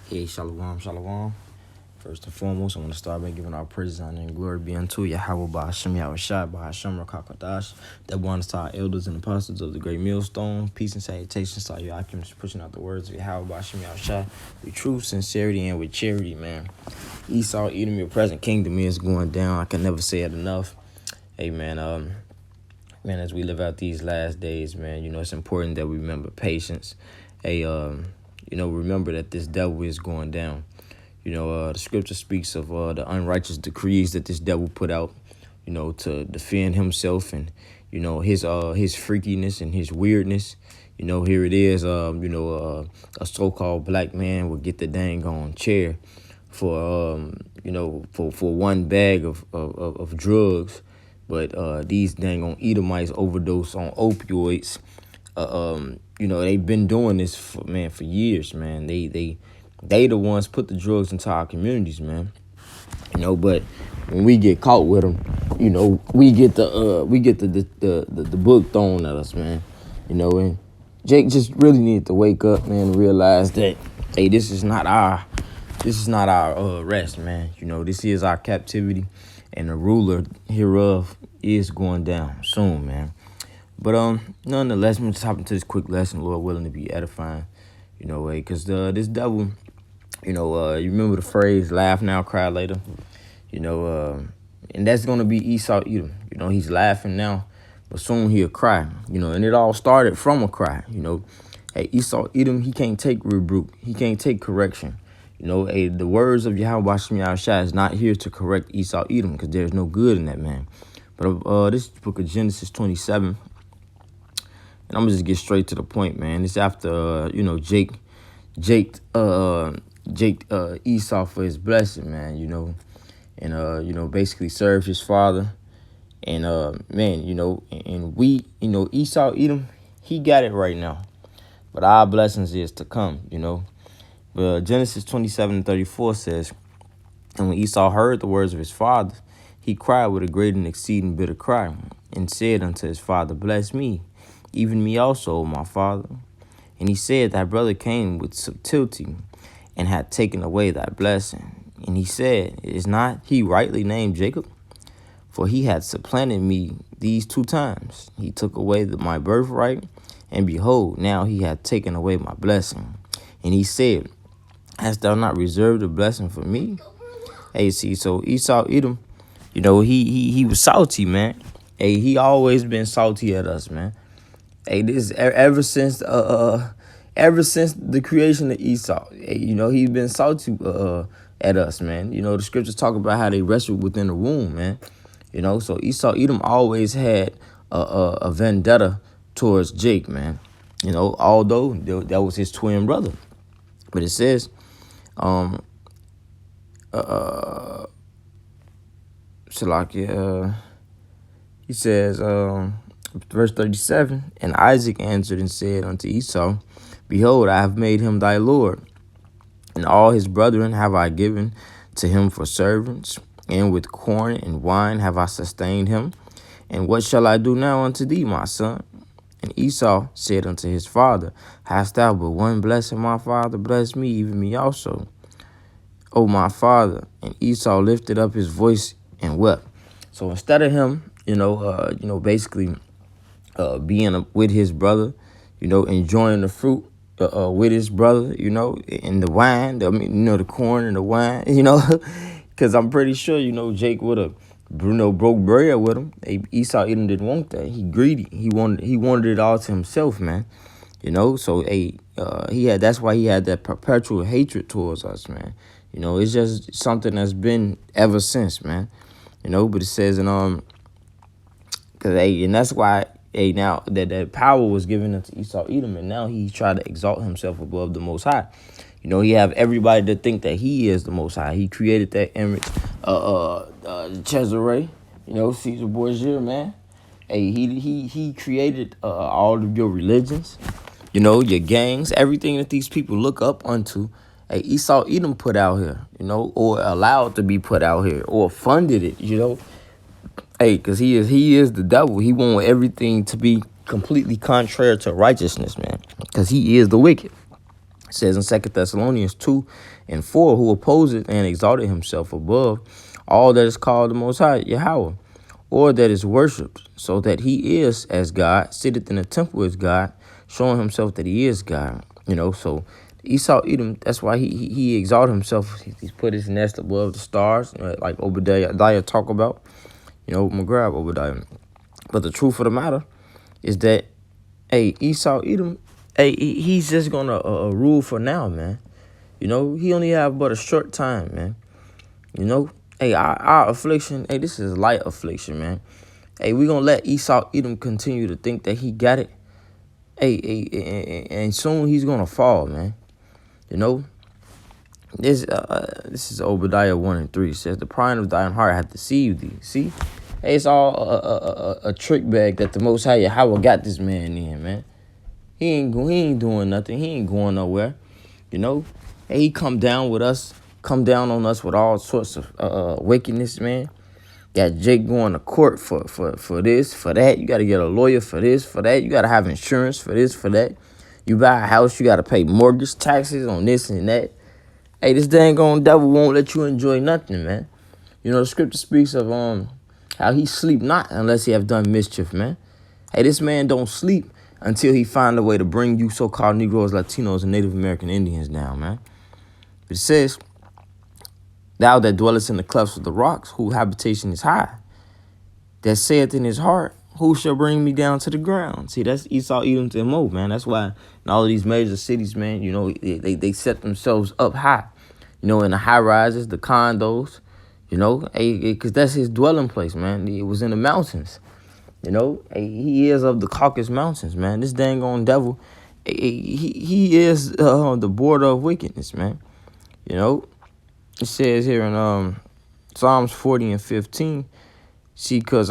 Hey, shalom, shalom. First and foremost, I want to start by giving our praise, honor, and glory be unto Yahweh Ba'Hashem, Yahweh Shai, Ba'Hashem, Rakakadash. That belongs to our elders and apostles of the great millstone. Peace and salutations to all your occupants pushing out the words of Yahweh Ba'Hashem, Yahweh Shai, with truth, sincerity, and with charity, man. Esau, Edom, your present kingdom is going down. I can never say it enough. Hey, man, as we live out these last days, man, it's important that we remember patience. Hey, remember that this devil is going down. The scripture speaks of the unrighteous decrees that this devil put out, to defend himself and, his freakiness and his weirdness. Here it is, a so-called black man will get the dang on chair for, for one bag of drugs. But these dang on Edomites overdose on opioids. They've been doing this for years, man. They the ones put the drugs into our communities, man. But when we get caught with them, we get the book thrown at us, man. And Jake just really needed to wake up, man, and realize that, hey, this is not our rest, man. This is our captivity, and the ruler hereof is going down soon, man. But nonetheless, I'm gonna hop into this quick lesson, Lord willing, to be edifying, because this devil, you remember the phrase "laugh now, cry later," and that's gonna be Esau Edom. He's laughing now, but soon he'll cry, and it all started from a cry. Hey, Esau Edom, he can't take rebuke, he can't take correction. Hey, the words of Yahweh Ba'Hashem Yahweh Shai is not here to correct Esau Edom, because there's no good in that man. But this is the book of Genesis 27. And I'm gonna just get straight to the point, man. It's after Jake Esau for his blessing, man. And basically served his father, and and we, Esau Edom, he got it right now, but our blessings is to come, But Genesis 27:34 says, and when Esau heard the words of his father, he cried with a great and exceeding bitter cry, and said unto his father, Bless me, even me also, O my father. And he said, Thy brother came with subtlety, and had taken away thy blessing. And he said, Is not he rightly named Jacob? For he had supplanted me these 2 times. He took away my birthright, and behold, now he hath taken away my blessing. And he said, Hast thou not reserved a blessing for me? Hey, see, so Esau Edom, he was salty, man. Hey, he always been salty at us, man. Hey, this ever since the creation of Esau, hey, he's been salty at us, man. The scriptures talk about how they wrestled within the womb, man. So Esau Edom always had a vendetta towards Jake, man. Although that was his twin brother, but it says, he says, verse 37, and Isaac answered and said unto Esau, Behold, I have made him thy lord, and all his brethren have I given to him for servants, and with corn and wine have I sustained him. And what shall I do now unto thee, my son? And Esau said unto his father, Hast thou but one blessing, my father? Bless me, even me also, O my father. And Esau lifted up his voice and wept. So instead of him, basically being with his brother, enjoying the fruit with his brother, and the wine, the corn and the wine, because I'm pretty sure, Jake would have, broke bread with him. Esau Edom didn't want that. He greedy. He wanted it all to himself, man. So that's why he had that perpetual hatred towards us, man. It's just something that's been ever since, man. But it says, and that's why, now that power was given to Esau Edom, and now he tried to exalt himself above the Most High. He have everybody to think that he is the Most High. He created that image, Cesare, Caesar Borgia, man. Hey, he created all of your religions, your gangs, everything that these people look up unto. Hey, Esau Edom put out here, or allowed to be put out here, or funded it, Hey, because he is the devil. He wants everything to be completely contrary to righteousness, man, because he is the wicked. It says in 2 Thessalonians 2:4, who opposeth and exalted himself above all that is called the Most High Yahweh, or that is worshipped, so that he is as God, sitteth in the temple as God, showing himself that he is God. So Esau Edom, that's why he exalted himself. He's put his nest above the stars, like Obadiah talk about. McGrath Obadiah. But the truth of the matter is that, Esau Edom, he's just gonna rule for now, man. He only have but a short time, man. Our affliction, this is light affliction, man. We gonna let Esau Edom continue to think that he got it. And soon he's gonna fall, man. This is Obadiah 1:3. It says, the pride of thine heart hath deceived thee. See? It's all a trick bag that the Most High Yahweh got this man in, man. He ain't doing nothing. He ain't going nowhere. He come down on us with all sorts of wickedness, man. Got Jake going to court for this, for that. You got to get a lawyer for this, for that. You got to have insurance for this, for that. You buy a house, you got to pay mortgage taxes on this and that. This dang on devil won't let you enjoy nothing, man. The scripture speaks of how he sleep not unless he have done mischief, man. This man don't sleep until he find a way to bring you so-called Negroes, Latinos, and Native American Indians down, man. It says, thou that dwellest in the clefts of the rocks, whose habitation is high, that saith in his heart, who shall bring me down to the ground? See, that's Esau Edom's MO, man. That's why in all of these major cities, man, they set themselves up high. In the high rises, the condos, because that's his dwelling place, man. It was in the mountains. He is of the Caucasus Mountains, man. This dang on devil, he is the border of wickedness, man. It says here in Psalms 40:15, see, because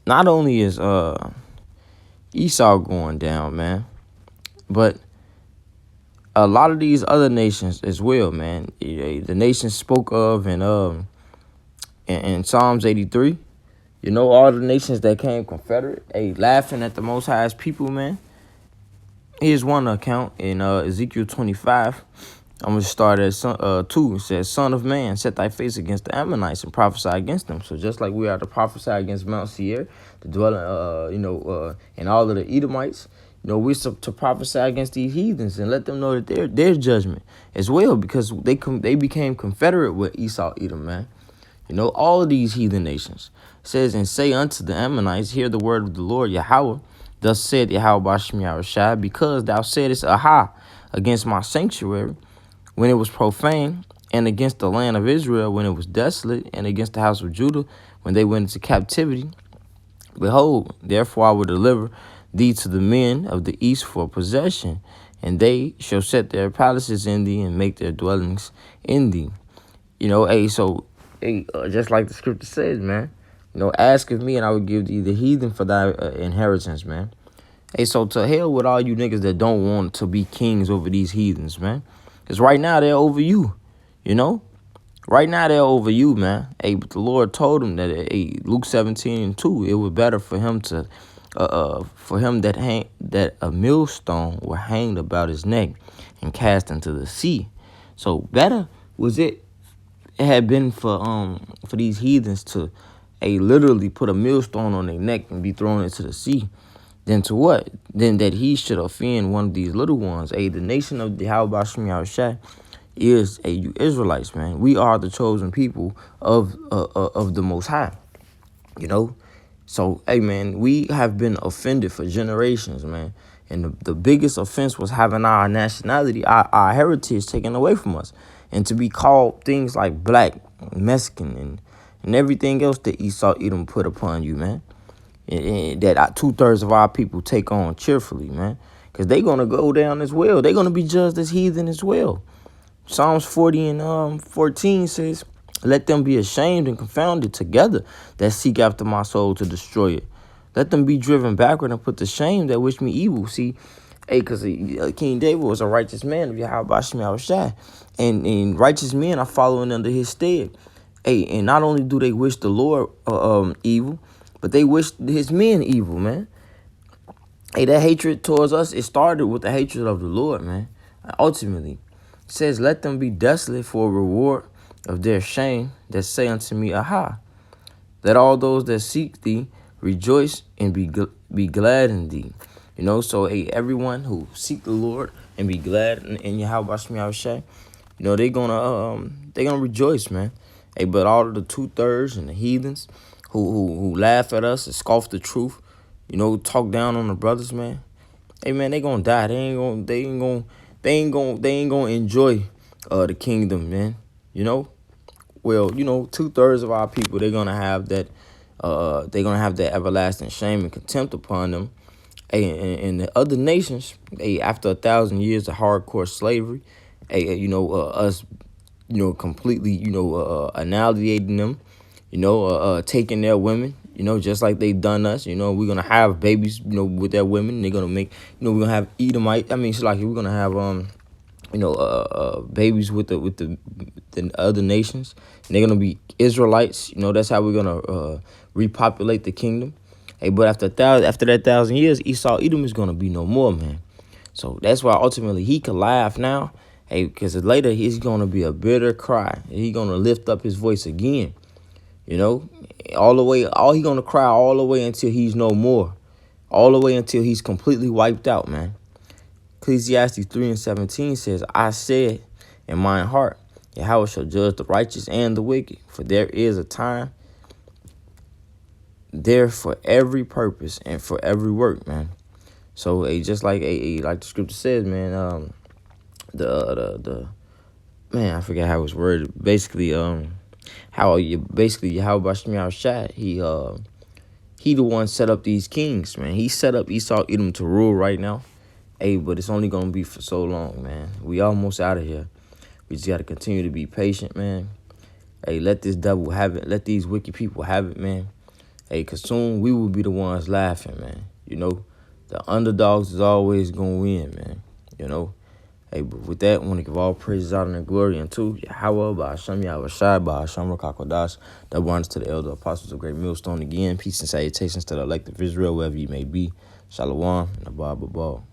not only is Esau going down, man, but a lot of these other nations as well, man. The nations spoke of in Psalms 83. All the nations that came Confederate, laughing at the Most High's people, man. Here's one account in Ezekiel 25. I'm going to start at 2. It says, Son of man, set thy face against the Ammonites and prophesy against them. So just like we are to prophesy against Mount Seir, to dwell, and all of the Edomites, we're to prophesy against these heathens and let them know that their judgment as well, because they became Confederate with Esau Edom, man. All of these heathen nations. It says, and say unto the Ammonites, hear the word of the Lord Yahweh. Thus said Yahweh Bashem Yahushai, because thou saidest, aha, against my sanctuary, when it was profane, and against the land of Israel when it was desolate, and against the house of Judah when they went into captivity. Behold, therefore I will deliver thee to the men of the east for possession, and they shall set their palaces in thee and make their dwellings in thee. Just like the scripture says, man, ask of me and I will give thee the heathen for thy inheritance, man. So to hell with all you niggas that don't want to be kings over these heathens, man. Because right now they're over you, Right now they're over you, man. But the Lord told him that, Luke 17:2, it was better for him to, that a millstone were hanged about his neck and cast into the sea. So better was it had been for these heathens to, literally put a millstone on their neck and be thrown into the sea. Then to what? Then that he should offend one of these little ones. The nation of the Yahweh Bashem Yahushai is you Israelites, man. We are the chosen people of the Most High. So, man, we have been offended for generations, man. And the biggest offense was having our nationality, our heritage taken away from us. And to be called things like black, Mexican, and everything else that Esau Edom put upon you, man. And that 2/3 of our people take on cheerfully, man. Because they're going to go down as well. They're going to be judged as heathen as well. Psalms 40:14 says, let them be ashamed and confounded together that seek after my soul to destroy it. Let them be driven backward and put to shame that wish me evil. See, because King David was a righteous man of Yahweh Bashem Yahushai. And righteous men are following under his stead. And not only do they wish the Lord evil, but they wish his men evil, man. That hatred towards us, it started with the hatred of the Lord, man. Ultimately, it says, let them be desolate for a reward of their shame that say unto me, Aha. Let all those that seek thee rejoice and be glad in thee. You know, so hey, everyone who seek the Lord and be glad in Yahweh Shem Yahushai, you know, they're gonna rejoice, man. Hey, but all of the 2/3 and the heathens who laugh at us and scoff the truth, you know, talk down on the brothers, man. Hey, man, they gonna die. They ain't gonna enjoy the kingdom, man. You know. Well, you know, 2/3 of our people, they're gonna have that everlasting shame and contempt upon them. And the other nations, after 1,000 years of hardcore slavery, us, completely, annihilating them, taking their women, just like they done us. We're gonna have babies, with their women. They're gonna make, we're gonna have Edomite. I mean, it's like we're gonna have babies with the other nations. And they're gonna be Israelites. That's how we're gonna repopulate the kingdom. Hey, but after that 1,000 years, Esau, Edom is gonna be no more, man. So that's why ultimately he can laugh now. Hey, because later he's gonna be a bitter cry. He's gonna lift up his voice again. All the way. All he gonna cry all the way until he's no more. All the way until he's completely wiped out, man. Ecclesiastes 3:17 says, I said in mine heart, Yahweh shall judge the righteous and the wicked, for there is a time there for every purpose and for every work, man. So just like like the scripture says, man, the man, I forget how it was worded. Basically, how Bashem Shad, he the one set up these kings, man. He set up Esau Edom to rule right now. Hey, but it's only going to be for so long, man. We almost out of here. We just got to continue to be patient, man. Hey, let this devil have it. Let these wicked people have it, man. Hey, because soon we will be the ones laughing, man. The underdogs is always going to win, man. Hey, but with that, I want to give all praises out and glory unto Yahweh, Ba'ashem Yahushai, Ba'ashem Rakakodash. That runs to the elder apostles of Great Millstone again. Peace and salutations to the elect of Israel, wherever you may be. Shalom and Abba.